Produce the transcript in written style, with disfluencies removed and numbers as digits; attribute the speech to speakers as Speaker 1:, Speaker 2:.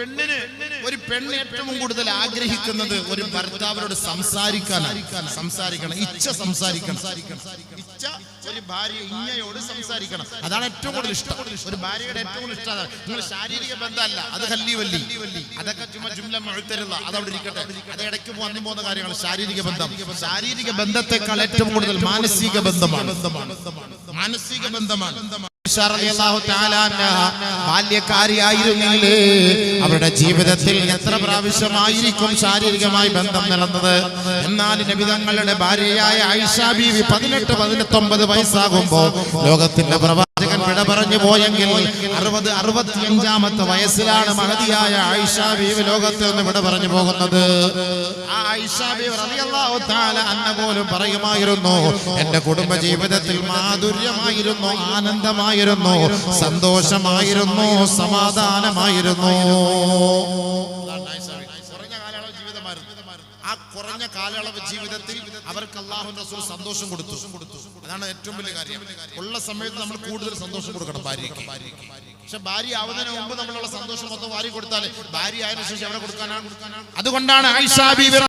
Speaker 1: ഒരു പെണ്ണ് ഏറ്റവും കൂടുതൽ ആഗ്രഹിക്കുന്നത് ഒരു ഭർത്താവിനോട് സംസാരിക്കണം, ഇച്ഛ ഒരു ഭാര്യ ഇങ്ങയോട് സംസാരിക്കണം. അതാണ് ഏറ്റവും കൂടുതൽ ഇഷ്ടം. ഒരു ഭാര്യയുടെ ഏറ്റവും കൂടുതൽ ഇഷ്ടം നിങ്ങൾ ശാരീരിക ബന്ധമല്ല, അത് കല്ലി വല്ലി, അതൊക്കെ ജുംല മുഅ്തരിള, അതവിടെ ഇരിക്കട്ടെ. അത് ഇടയ്ക്ക് വന്നു പോകുന്ന കാര്യങ്ങൾ. ശാരീരിക ബന്ധത്തെക്കാൾ ഏറ്റവും കൂടുതൽ മാനസിക ബന്ധമാണ്. ബാല്യക്കാരിയായിരുന്നില്ലേ, അവരുടെ ജീവിതത്തിൽ എത്ര പ്രാവശ്യമായിരിക്കും ശാരീരികമായി ബന്ധം നടന്നത്. എന്നാൽ നബി തങ്ങളുടെ ഭാര്യയായ ആയിഷ ബീവി 18-19 വയസ്സാകുമ്പോ ലോകത്തിന്റെ പ്രവാചകൻ വിട പറഞ്ഞു പോയെങ്കിൽ 60-65 വയസ്സിലാണ് മഹദിയായ ആയിഷ ബീവി ലോകത്തിൽ നിന്ന് വിട പറഞ്ഞു പോകുന്നത്. ആ ആയിഷ ബീവി റളിയല്ലാഹു തആല അന്ന പോലും പറയുമായിരുന്നു, എന്റെ കുടുംബ ജീവിതത്തിൽ മാധുര്യമായിരുന്നു, ആനന്ദമായിരുന്നു, സന്തോഷമായിരുന്നു, സമാധാനമായിരുന്നു. ആ കുറഞ്ഞ കാലയളവ് ജീവിതത്തിൽ അവർക്ക് അല്ലാഹുവിന്റെ റസൂൽ സന്തോഷം കൊടുത്തു. അതാണ് ഏറ്റവും വലിയ കാര്യം. ഉള്ള സമയത്ത് നമ്മൾ കൂടുതൽ സന്തോഷം കൊടുക്കണം ഭാര്യയ്ക്ക്. പക്ഷെ ഭാര്യ ആവുന്നതിന് മുമ്പ് നമ്മളുള്ള സന്തോഷം മൊത്തം വാരി കൊടുത്താൽ ഭാര്യ ആയതിനു ശേഷം എവിടെ കൊടുക്കാനാണ്? അതുകൊണ്ടാണ് ആയിഷ ബീവി